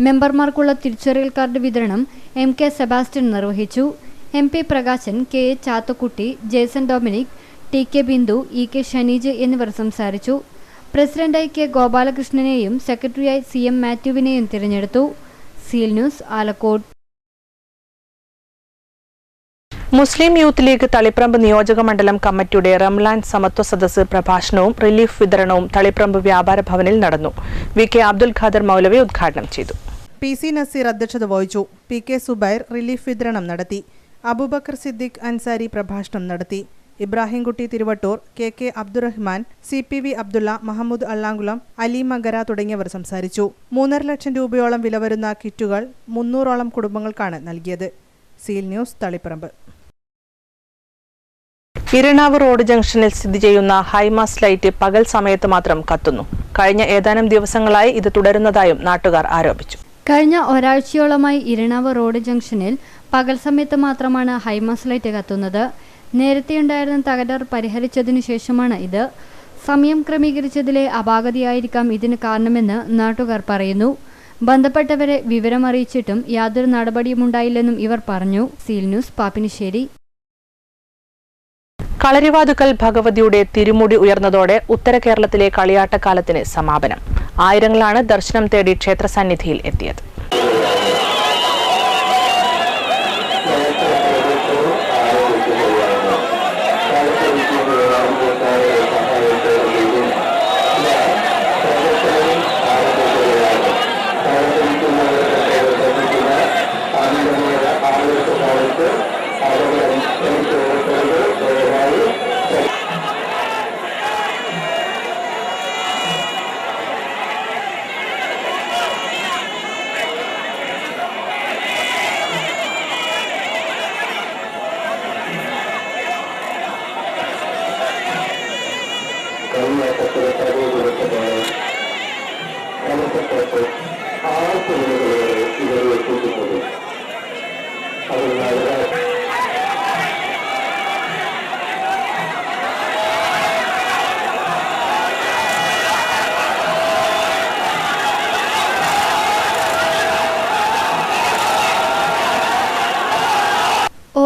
മെമ്പർമാർക്കുള്ള തിരിച്ചറിയൽ കാർഡ് വിതരണം MK സെബാസ്റ്റ്യൻ നിർവഹിച്ചു. MP Prakashan, KA Chathakutty, Jason Dominic, TK Bindu, EK Shaneej എന്നിവർ സംസാരിച്ചു. പ്രസിഡന്റായി K. ഗോപാലകൃഷ്ണനെയും സെക്രട്ടറിയായി CM മാത്യുവിനെയും തിരഞ്ഞെടുത്തു. Seal News, Alakode. Muslim youth league Taliparamba നിയോജക മണ്ഡലം കമ്മിറ്റിയുടെ റംലാൻ സമത്വ സദസ്സ് പ്രഭാഷണവും റിലീഫ് വിതരണവും തളിപ്രമ്പ് വ്യാപാര ഭവനിൽ നടന്നു. വി.കെ. അബ്ദുൽ ഖാദർ മൗലവി ഉദ്ഘാടനം ചെയ്തു. പി.സി. നസീർ അധ്യക്ഷത വഹിച്ചു. പി.കെ. സുബൈർ റിലീഫ് വിതരണം നടത്തി. അബൂബക്കർ സിദ്ദിഖ് അൻസാരി പ്രഭാഷണം നടത്തി. ഇബ്രാഹിംകുട്ടി തിരുവട്ടൂർ, കെ.കെ. അബ്ദുറഹ്മാൻ, സി.പി.വി. അബ്ദുള്ള, മഹമ്മൂദ് അള്ളാങ്കുളം, അലി മഗര തുടങ്ങിയവർ സംസാരിച്ചു. 3.5 ലക്ഷം രൂപയോളം വില വരുന്ന കിറ്റുകൾ 300ഓളം കുടുംബങ്ങൾക്കാണ് നൽകിയത്. Seal News, Taliparamba. Iranavu road ജംഗ്ഷനിൽ സ്ഥിതി ചെയ്യുന്ന ഹൈമാസ് ലൈറ്റ് പകൽ സമയത്ത് മാത്രം കത്തുന്നു. കഴിഞ്ഞ ഏതാനും ദിവസങ്ങളായി ഇത് തുടരുന്നതായും നാട്ടുകാർ ആരോപിച്ചു. കഴിഞ്ഞ ഒരാഴ്ചയോളമായി ഇരണാവ് റോഡ് ജംഗ്ഷനിൽ പകൽ സമയത്ത് മാത്രമാണ് ഹൈമാസ് ലൈറ്റ് കത്തുന്നത്. നേരത്തെയുണ്ടായിരുന്ന തകരാർ പരിഹരിച്ചതിനു ശേഷമാണ് ഇത്. സമയം ക്രമീകരിച്ചതിലെ അപാകതയായിരിക്കാം ഇതിന് കാരണമെന്ന് നാട്ടുകാർ പറയുന്നു. ബന്ധപ്പെട്ടവരെ വിവരമറിയിച്ചിട്ടും യാതൊരു നടപടിയുമുണ്ടായില്ലെന്നും ഇവർ പറഞ്ഞു. Seal News, Pappinisseri. കളരിവാതുക്കൽ ഭഗവതിയുടെ തിരുമുടി ഉയർന്നതോടെ ഉത്തര കേരളത്തിലെ കളിയാട്ടക്കാലത്തിന് സമാപനം. ആയിരങ്ങളാണ് ദർശനം തേടി ക്ഷേത്രസന്നിധിയിൽ എത്തിയത്.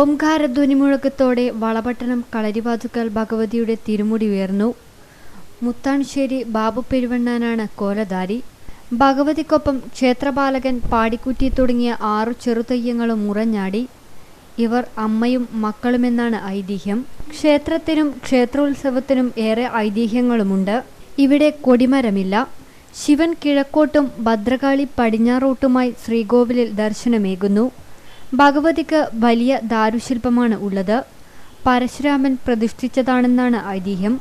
ഓംകാരധ്വനി മുഴക്കത്തോടെ വളപട്ടണം കളരിവാതുക്കൽ ഭഗവതിയുടെ തിരുമുടി ഉയർന്നു. മുത്താൻശ്ശേരി ബാബു പെരുവണ്ണാനാണ് കോലധാരി. ഭഗവതിക്കൊപ്പം ക്ഷേത്രപാലകൻ പാടിക്കുറ്റി തുടങ്ങിയ 6 ചെറുതെയ്യങ്ങളും മുറഞ്ഞാടി. ഇവർ അമ്മയും മക്കളുമെന്നാണ് ഐതിഹ്യം. ക്ഷേത്രത്തിനും ക്ഷേത്രോത്സവത്തിനും ഏറെ ഐതിഹ്യങ്ങളുമുണ്ട്. ഇവിടെ കൊടിമരമില്ല. ശിവൻ കിഴക്കോട്ടും ഭദ്രകാളി പടിഞ്ഞാറോട്ടുമായി ശ്രീകോവിലിൽ ദർശനമേകുന്നു. ഭഗവതിക്ക് വലിയ ദാരുശില്പമാണ് ഉള്ളത്. പരശുരാമൻ പ്രതിഷ്ഠിച്ചതാണെന്നാണ് ഐതിഹ്യം.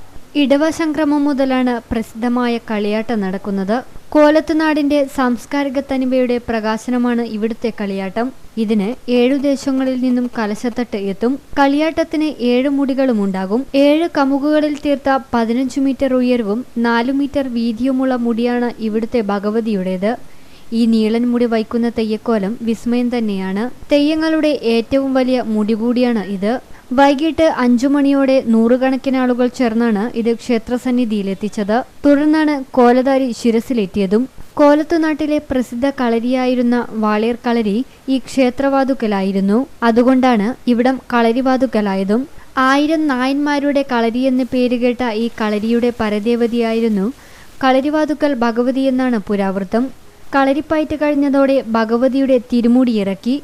ഇടവ സംക്രമം മുതലാണ് പ്രസിദ്ധമായ കളിയാട്ടം നടക്കുന്നത്. കോലത്തുനാടിന്റെ സാംസ്കാരിക തനിമയുടെ പ്രകാശനമാണ് ഇവിടുത്തെ കളിയാട്ടം. ഇതിന് 7 ദേശങ്ങളിൽ നിന്നും കലശത്തട്ട് എത്തും. കളിയാട്ടത്തിന് 7 മുടികളും ഉണ്ടാകും. 7 കമുകുകളിൽ തീർത്ത 15 മീറ്റർ ഉയരവും 4 മീറ്റർ വീതിയുമുള്ള മുടിയാണ് ഇവിടുത്തെ ഭഗവതിയുടേത്. ഈ നീളൻ മുടി വയ്ക്കുന്ന തെയ്യക്കോലം വിസ്മയം തന്നെയാണ്. തെയ്യങ്ങളുടെ ഏറ്റവും വലിയ മുടി കൂടിയാണ് ഇത്. വൈകിട്ട് 5 മണിയോടെ 100 കണക്കിന് ആളുകൾ ചേർന്നാണ് ഇത് ക്ഷേത്രസന്നിധിയിലെത്തിച്ചത്. തുടർന്നാണ് കോലധാരി ശിരസിലേറ്റിയതും. കോലത്തുനാട്ടിലെ പ്രസിദ്ധ കളരിയായിരുന്ന വാളേർ കളരി ഈ ക്ഷേത്രവാതുക്കലായിരുന്നു. അതുകൊണ്ടാണ് ഇവിടം കളരിവാതുക്കലായതും. 1000 നായന്മാരുടെ കളരി എന്ന് പേരുകേട്ട ഈ കളരിയുടെ പരദേവതയായിരുന്നു കളരിവാതുക്കൽ ഭഗവതി എന്നാണ് പുരാവൃത്തം. കളരിപ്പയറ്റ് കഴിഞ്ഞതോടെ ഭഗവതിയുടെ തിരുമുടി ഇറക്കി.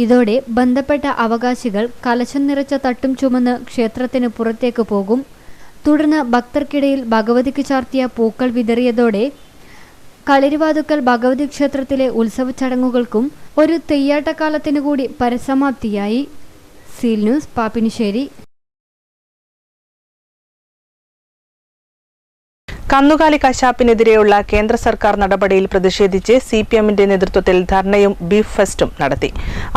ഇതോടെ ബന്ധപ്പെട്ട അവകാശികൾ കലശം നിറച്ച തട്ടും ചുമന്ന് ക്ഷേത്രത്തിന് പുറത്തേക്ക് പോകും. തുടർന്ന് ഭക്തർക്കിടയിൽ ഭഗവതിക്ക് ചാർത്തിയ പൂക്കൾ വിതറിയതോടെ കളരിവാതുക്കൽ ഭഗവതി ക്ഷേത്രത്തിലെ ഉത്സവ ചടങ്ങുകൾക്കും ഒരു തെയ്യാട്ടക്കാലത്തിനു കൂടി പരിസമാപ്തിയായി. Seal News, Pappinisseri. കന്നുകാലി കശാപ്പിനെതിരെയുള്ള കേന്ദ്ര സർക്കാർ നടപടിയിൽ പ്രതിഷേധിച്ച് CPM-ന്റെ നേതൃത്വത്തിൽ ധർണയും ബീഫ് ഫെസ്റ്റും നടത്തി.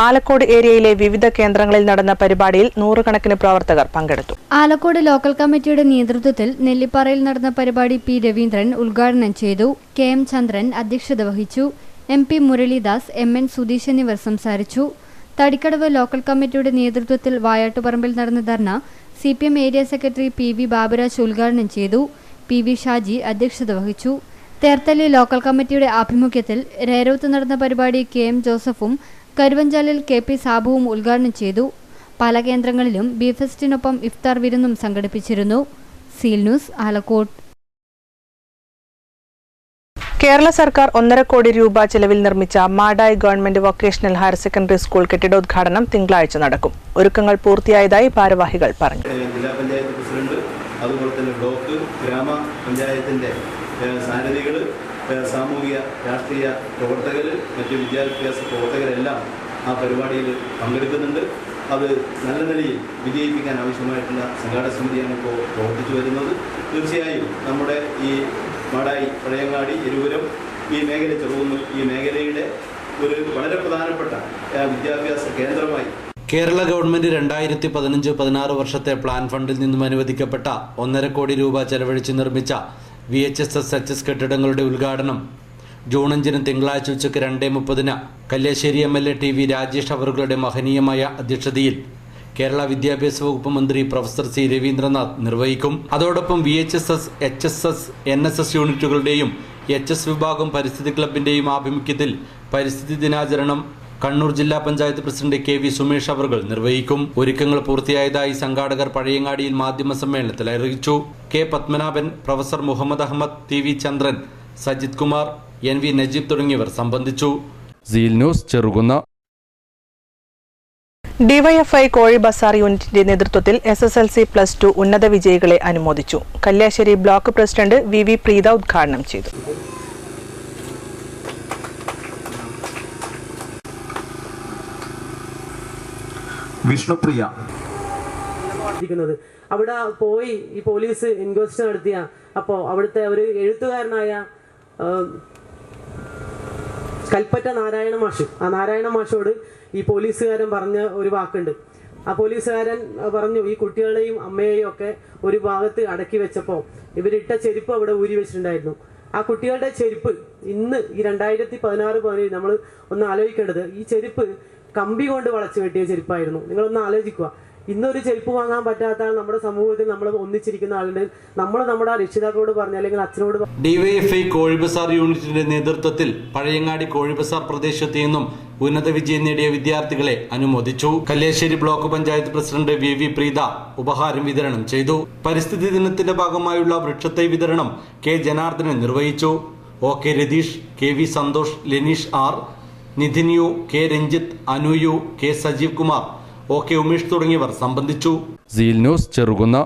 ആലക്കോട് ഏരിയയിലെ വിവിധ കേന്ദ്രങ്ങളിൽ നടന്ന പരിപാടിയിൽ 100 കണക്കിന് പ്രവർത്തകർ പങ്കെടുത്തു. ആലക്കോട് ലോക്കൽ കമ്മിറ്റിയുടെ നേതൃത്വത്തിൽ നെല്ലിപ്പാറയിൽ നടന്ന പരിപാടി പി. രവീന്ദ്രൻ ഉദ്ഘാടനം ചെയ്തു. KM ചന്ദ്രൻ അധ്യക്ഷത വഹിച്ചു. MP മുരളീദാസ്, MN സുധീഷ് എന്നിവർ സംസാരിച്ചു. തടിക്കടവ് ലോക്കൽ കമ്മിറ്റിയുടെ നേതൃത്വത്തിൽ വായാട്ടുപറമ്പിൽ നടന്ന ധർണ CPM area secretary PV Baburaj ഉദ്ഘാടനം ചെയ്തു. PV ഷാജി അധ്യക്ഷത വഹിച്ചു. തേർത്തല്ലി ലോക്കൽ കമ്മിറ്റിയുടെ ആഭിമുഖ്യത്തിൽ രേരോത്ത് നടന്ന പരിപാടി KM ജോസഫും കരുവഞ്ചാലിൽ KP സാബുവും ഉദ്ഘാടനം ചെയ്തു. പല കേന്ദ്രങ്ങളിലും ബീഫ് ഫെസ്റ്റിനൊപ്പം ഇഫ്താർ വിരുന്നും സംഘടിപ്പിച്ചിരുന്നു. Seal News, Alakode. കേരള സർക്കാർ 1.5 കോടി രൂപ ചെലവിൽ നിർമ്മിച്ച Madayi government vocational higher secondary school കെട്ടിടോദ്ഘാടനം തിങ്കളാഴ്ച നടക്കും. ഒരുക്കങ്ങൾ പൂർത്തിയായതായി ഭാരവാഹികൾ പറഞ്ഞു. ജില്ലാ പഞ്ചായത്ത് പ്രസിഡന്റ്, അതുപോലെ തന്നെ ബ്ലോക്ക് ഗ്രാമപഞ്ചായത്തിന്റെ സാരഥികൾ, സാമൂഹിക രാഷ്ട്രീയ പ്രവർത്തകർ, മറ്റ് വിദ്യാഭ്യാസ പ്രവർത്തകരെല്ലാം ആ പരിപാടിയിൽ പങ്കെടുക്കുന്നുണ്ട്. അത് നല്ല നിലയിൽ വിജയിപ്പിക്കാൻ ആവശ്യമായിട്ടുള്ള സംഘാടക സമിതിയാണ് ഇപ്പോൾ പ്രവർത്തിച്ചു വരുന്നത്. തീർച്ചയായും നമ്മുടെ ഈ മാടായി, പഴയങ്ങാടി, എരുപുരം ഈ മേഖല, ചെറുകുന്ന് ഈ മേഖലയുടെ ഒരു വളരെ പ്രധാനപ്പെട്ട വിദ്യാഭ്യാസ കേന്ദ്രമായി കേരള ഗവൺമെന്റ് 2015-16 വർഷത്തെ പ്ലാൻ ഫണ്ടിൽ നിന്നും അനുവദിക്കപ്പെട്ട 1.5 കോടി രൂപ ചെലവഴിച്ച് നിർമ്മിച്ച VHSS HS കെട്ടിടങ്ങളുടെ ഉദ്ഘാടനം ജൂൺ 5 തിങ്കളാഴ്ച ഉച്ചയ്ക്ക് 2:30 കല്യാശ്ശേരി MLA TV രാജേഷ് അവറുകളുടെ മഹനീയമായ അധ്യക്ഷതയിൽ കേരള വിദ്യാഭ്യാസ വകുപ്പ് മന്ത്രി പ്രൊഫസർ സി രവീന്ദ്രനാഥ് നിർവഹിക്കും. അതോടൊപ്പം VHSS, HSS, NSS യൂണിറ്റുകളുടെയും HS വിഭാഗം പരിസ്ഥിതി ക്ലബിന്റെയും ആഭിമുഖ്യത്തിൽ പരിസ്ഥിതി ദിനാചരണം കണ്ണൂർ ജില്ലാ പഞ്ചായത്ത് പ്രസിഡന്റ് KV സുമേഷ് അവറുകൾ നിർവഹിക്കും. ഒരുക്കങ്ങൾ പൂർത്തിയായതായി സംഘാടകർ പഴയങ്ങാടിയിൽ മാധ്യമ സമ്മേളനത്തിൽ അറിയിച്ചു. K. Padmanabhan, professor Muhammad Ahammad, TV Chandran, Sajith Kumar, NV Najeeb തുടങ്ങിയവർ സംബന്ധിച്ചു. Seal News, Cherukunnu. ഡിവൈഎഫ്ഐ കോഴി ബസാർ യൂണിറ്റിന്റെ നേതൃത്വത്തിൽ SSLC+2 ഉന്നത വിജയികളെ അനുമോദിച്ചു. Kalliasseri block president VV Preetha ഉദ്ഘാടനം ചെയ്തു. വിഷ്ണുപ്രിയ അവിടെ പോയി ഈ പോലീസ് ഇൻക്വസ്റ്റ് നടത്തിയ അപ്പോൾ അവിടുത്തെ ഒരു എഴുത്തുകാരനായ കൽപ്പറ്റ നാരായണ മാഷ്, ആ നാരായണ മാഷോട് ഈ പോലീസുകാരൻ പറഞ്ഞ ഒരു വാക്കുണ്ട്. ആ പോലീസുകാരൻ പറഞ്ഞു, ഈ കുട്ടികളെയും അമ്മയെയും ഒക്കെ ഒരു ഭാഗത്ത് അടക്കി വെച്ചപ്പോൾ ഇവരിട്ട ചെരുപ്പ് അവിടെ ഊരി വെച്ചിട്ടുണ്ടായിരുന്നു. ആ കുട്ടികളുടെ ചെരുപ്പ് ഇന്ന് ഈ 2016-17 നമ്മൾ ഒന്ന് ആലോചിക്കേണ്ടത്, ഈ ചെരുപ്പ് കമ്പി കൊണ്ട് വളച്ചു വെട്ടിയ ചെരുപ്പായിരുന്നു. നിങ്ങളൊന്ന് ആലോചിക്കുക. ഇന്നൊരു ചെരുപ്പ് വാങ്ങാൻ പറ്റാത്ത നമ്മുടെ സമൂഹത്തിൽ നമ്മൾ ഒന്നിച്ചിരിക്കുന്ന ആളുണ്ട്. നമ്മൾ നമ്മുടെ രക്ഷിതാക്കളോട് പറഞ്ഞ, അല്ലെങ്കിൽ അച്ഛനോട് ഡിവൈഎഫ്ഐ കോഴി ബസാർ യൂണിറ്റിന്റെ നേതൃത്വത്തിൽ പഴയങ്ങാടി കോഴി ബസാർ പ്രദേശത്ത് നിന്നും ഉന്നത വിജയം നേടിയ വിദ്യാർത്ഥികളെ അനുമോദിച്ചു. Kalliasseri block panchayat president VV Preetha ഉപഹാരം വിതരണം ചെയ്തു. പരിസ്ഥിതി ദിനത്തിന്റെ ഭാഗമായുള്ള വൃക്ഷത്തൈ വിതരണം K. ജനാർദ്ദനൻ നിർവഹിച്ചു. OK Ratheesh, KV Santhosh, Lenish R, Nidhin U, K. Ranjith, Anu U, K. Sajeev Kumar, OK Umesh തുടങ്ങിയവർ സംബന്ധിച്ചു. Seal News, Cherukunnu.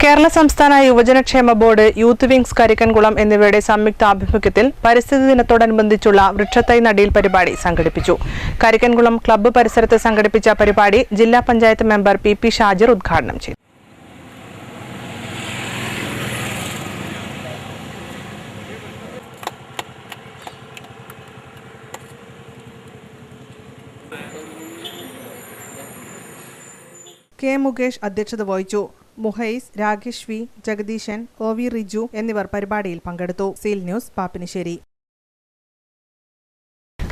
കേരള സംസ്ഥാന യുവജനക്ഷേമ ബോർഡ്, യൂത്ത് വിങ്സ് കരിക്കൻകുളം എന്നിവയുടെ സംയുക്ത ആഭിമുഖ്യത്തിൽ പരിസ്ഥിതി ദിനത്തോടനുബന്ധിച്ചുള്ള വൃക്ഷത്തൈ നടീൽ പരിപാടി സംഘടിപ്പിച്ചു. കരിക്കൻകുളം ക്ലബ്ബ് പരിസരത്ത് സംഘടിപ്പിച്ച പരിപാടി ജില്ലാ പഞ്ചായത്ത് മെമ്പർ PP ഷാജിർ ഉദ്ഘാടനം ചെയ്തു. K. മുകേഷ് അധ്യക്ഷത വഹിച്ചു. മുഹൈസ്, രാകേഷ് V, ജഗദീശൻ, OV റിജു എന്നിവർ പരിപാടിയിൽ പങ്കെടുത്തു. Seal News, Pappinisseri.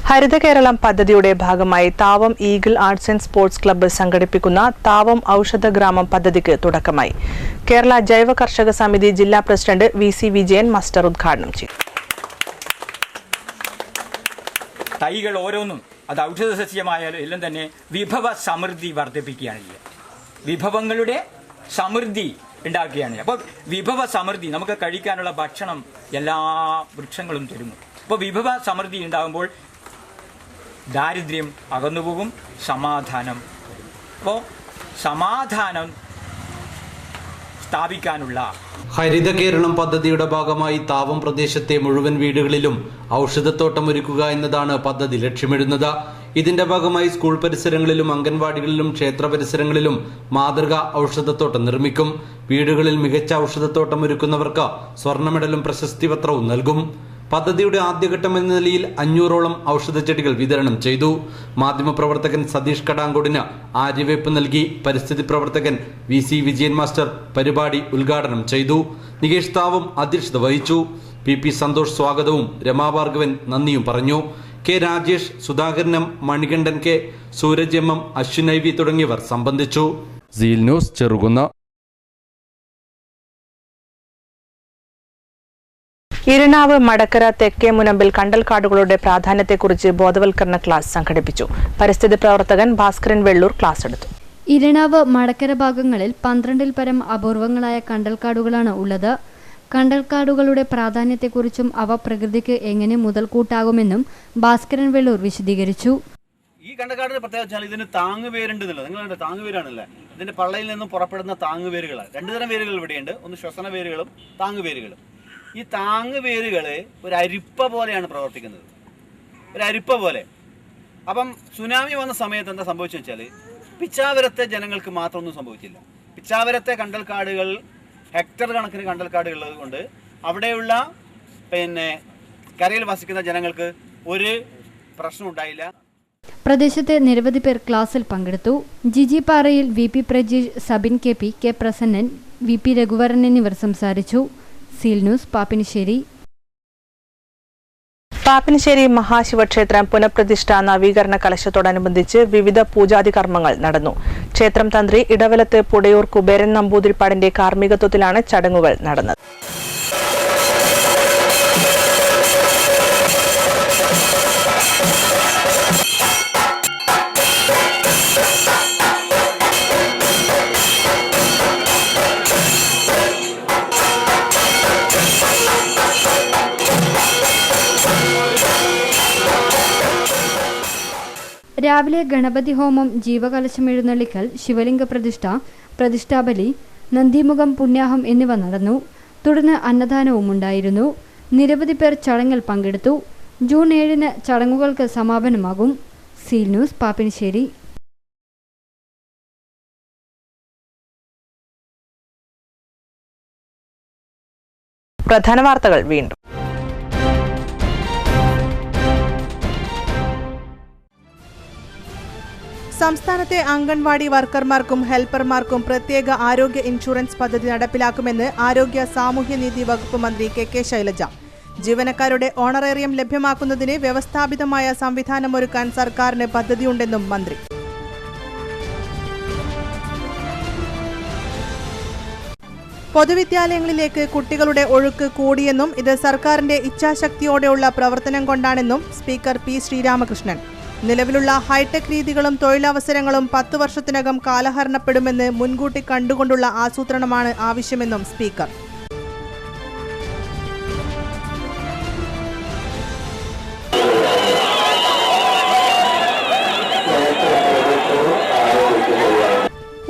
ഹരിത കേരളം പദ്ധതിയുടെ ഭാഗമായി Thavam eagle arts and sports club സംഘടിപ്പിക്കുന്ന താവം ഔഷധ ഗ്രാമം പദ്ധതിക്ക് തുടക്കമായി. കേരള ജൈവ കർഷക സമിതി ജില്ലാ പ്രസിഡന്റ് VC വിജയൻ മാസ്റ്റർ ഉദ്ഘാടനം ചെയ്തു. തൈകൾ ഓരോന്നും അത് ഔഷധ സസ്യമായാലും എല്ലാം തന്നെ വിഭവ സമൃദ്ധി വർദ്ധിപ്പിക്കുകയാണ്. വിഭവങ്ങളുടെ സമൃദ്ധി ഉണ്ടാക്കുകയാണ്. അപ്പോൾ വിഭവ സമൃദ്ധി, നമുക്ക് കഴിക്കാനുള്ള ഭക്ഷണം എല്ലാ വൃക്ഷങ്ങളും തരുന്നു. അപ്പോൾ വിഭവ സമൃദ്ധി ഉണ്ടാകുമ്പോൾ ദാരിദ്ര്യം അകന്നുപോകും, സമാധാനം. അപ്പോൾ സമാധാനം സ്ഥാപിക്കാനുള്ള ഹരിത കേരളം പദ്ധതിയുടെ ഭാഗമായി താവം പ്രദേശത്തെ മുഴുവൻ വീടുകളിലും ഔഷധത്തോട്ടം ഒരുക്കുക എന്നതാണ് പദ്ധതി ലക്ഷ്യമിടുന്നത്. ഇതിന്റെ ഭാഗമായി സ്കൂൾ പരിസരങ്ങളിലും അംഗൻവാടികളിലും ക്ഷേത്ര പരിസരങ്ങളിലും മാതൃകാ ഔഷധത്തോട്ടം നിർമ്മിക്കും. വീടുകളിൽ മികച്ച ഔഷധത്തോട്ടം ഒരുക്കുന്നവർക്ക് സ്വർണ്ണ മെഡലും പ്രശസ്തി പത്രവും നൽകും. പദ്ധതിയുടെ ആദ്യഘട്ടം എന്ന നിലയിൽ 500ഓളം ഔഷധച്ചെടികൾ വിതരണം ചെയ്തു. മാധ്യമപ്രവർത്തകൻ സതീഷ് കടാങ്കോടിന് ആര്യവേപ്പ് നൽകി. പരിസ്ഥിതി പ്രവർത്തകൻ VC വിജയൻ മാസ്റ്റർ പരിപാടി ഉദ്ഘാടനം ചെയ്തു. നികേഷ് താവം അധ്യക്ഷത വഹിച്ചു. PP സന്തോഷ് സ്വാഗതവും രമാഭാർഗവൻ നന്ദിയും പറഞ്ഞു. K. Rajesh, Sudhakaran M, Manikandan K, Sooraj MM, Ashwin IV തുടങ്ങിയവർ സംബന്ധിച്ചു. Seal News, Cherukunnu. ഇരിണാവ്, മടക്കര, തെക്കേ മുനമ്പിൽ കണ്ടൽക്കാടുകളുടെ പ്രാധാന്യത്തെക്കുറിച്ച് ബോധവൽക്കരണ ക്ലാസ് സംഘടിപ്പിച്ചു. പരിസ്ഥിതി പ്രവർത്തകൻ ഭാസ്കരൻ വെള്ളൂർ ക്ലാസ് എടുത്തു. ഇരണാവ് മടക്കര ഭാഗങ്ങളിൽ 12-ൽ പരം അപൂർവങ്ങളായ കണ്ടൽക്കാടുകളാണ് ഉള്ളത്. കണ്ടൽക്കാടുകളുടെ പ്രാധാന്യത്തെക്കുറിച്ചും അവ പ്രകൃതിക്ക് എങ്ങനെ മുതൽക്കൂട്ടാകുമെന്നും ഭാസ്കരൻ വെള്ളൂർ വിശദീകരിച്ചു. ഈ കണ്ടൽക്കാടിന്റെ പ്രത്യേകത വെച്ചാൽ ഇതിന് താങ്ങുവേരുണ്ടെന്നുള്ളത്. നിങ്ങളുടെ താങ്ങുവേരാണല്ലേ, ഇതിന്റെ പള്ളയിൽ നിന്നും പുറപ്പെടുന്ന താങ്ങുവേരുകളാണ്. 2 തരം വേരുകൾ ഇവിടെയുണ്ട്. ഒന്ന് ശ്വസന വേരുകളും താങ്ങുവേരുകളും. ഈ താങ്ങുവേരുകൾ ഒരു അരിപ്പ പോലെയാണ് പ്രവർത്തിക്കുന്നത്, ഒരു അരിപ്പ പോലെ. അപ്പം സുനാമി വന്ന സമയത്ത് എന്താ സംഭവിച്ചു വെച്ചാൽ പിച്ചാവരത്തെ ജനങ്ങൾക്ക് മാത്രമൊന്നും സംഭവിച്ചില്ല. പിച്ചാവരത്തെ കണ്ടൽക്കാടുകൾ ഹെക്ടർ കണക്കിന് കണ്ടൽക്കാടുകളുള്ളത് കൊണ്ട് അവിടെയുള്ള കരയിൽ വസിക്കുന്ന ജനങ്ങൾക്ക് ഒരു പ്രശ്നം ഉണ്ടായില്ല. പ്രദേശത്തെ നിരവധി പേർ ക്ലാസ്സിൽ പങ്കെടുത്തു. ജിജി പാറയിൽ, VP Prajeesh, Sabin KP, K Prasannan, VP Raghuvaran എന്നിവർ സംസാരിച്ചു. Seal News, Pappinisseri. പാപ്പിനിശ്ശേരി മഹാശിവക്ഷേത്രം പുനഃപ്രതിഷ്ഠ നവീകരണ കലശത്തോടനുബന്ധിച്ച് വിവിധ പൂജാതി കർമ്മങ്ങൾ നടന്നു. ക്ഷേത്രം തന്ത്രി ഇടവലത്ത് പുടയൂർ കുബേരൻ നമ്പൂതിരിപ്പാടിന്റെ കാർമ്മികത്വത്തിലാണ് ചടങ്ങുകൾ നടന്നത്. രാവിലെ ഗണപതി ഹോമം, ജീവകലശം എഴുന്നള്ളിക്കൽ, ശിവലിംഗ പ്രതിഷ്ഠ, പ്രതിഷ്ഠാബലി, നന്ദിമുഖം പുണ്യാഹം എന്നിവ നടന്നു. തുടർന്ന് അന്നദാനവും ഉണ്ടായിരുന്നു. നിരവധി പേർ ചടങ്ങിൽ പങ്കെടുത്തു. ജൂൺ 7-ന് ചടങ്ങുകൾക്ക് സമാപനമാകും. Seal News, Pappinisseri. പ്രധാന വാർത്തകൾ വീണ്ടും. സംസ്ഥാനത്തെ അംഗൻവാടി വർക്കർമാർക്കും ഹെൽപ്പർമാർക്കും പ്രത്യേക ആരോഗ്യ ഇൻഷുറൻസ് പദ്ധതി നടപ്പിലാക്കുമെന്ന് ആരോഗ്യ സാമൂഹ്യനീതി വകുപ്പ് മന്ത്രി KK ശൈലജ. ജീവനക്കാരുടെ ഓണറേറിയം ലഭ്യമാക്കുന്നതിന് വ്യവസ്ഥാപിതമായ സംവിധാനമൊരുക്കാൻ സർക്കാരിന് പദ്ധതിയുണ്ടെന്നും മന്ത്രി. പൊതുവിദ്യാലയങ്ങളിലേക്ക് കുട്ടികളുടെ ഒഴുക്ക് കൂടിയെന്നും ഇത് സർക്കാരിന്റെ ഇച്ഛാശക്തിയോടെയുള്ള പ്രവർത്തനം കൊണ്ടാണെന്നും സ്പീക്കർ P. ശ്രീരാമകൃഷ്ണൻ. നിലവിലുള്ള ഹൈടെക് രീതികളും തൊഴിലവസരങ്ങളും 10 വർഷത്തിനകം കാലഹരണപ്പെടുമെന്ന് മുൻകൂട്ടി കണ്ടുകൊണ്ടുള്ള ആസൂത്രണമാണ് ആവശ്യമെന്നും സ്പീക്കർ.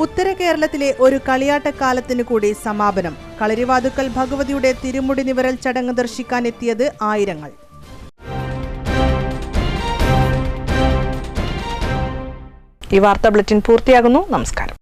ഉത്തര കേരളത്തിലെ ഒരു കളിയാട്ടക്കാലത്തിന് കൂടി സമാപനം. കളരിവാതുക്കൽ ഭഗവതിയുടെ തിരുമുടി നിവരൽ ചടങ്ങ് ദർശിക്കാനെത്തിയത് ആയിരങ്ങൾ. ഈ വാർത്താ ബുള്ളറ്റിൻ പൂർത്തിയാകുന്നു. നമസ്കാരം.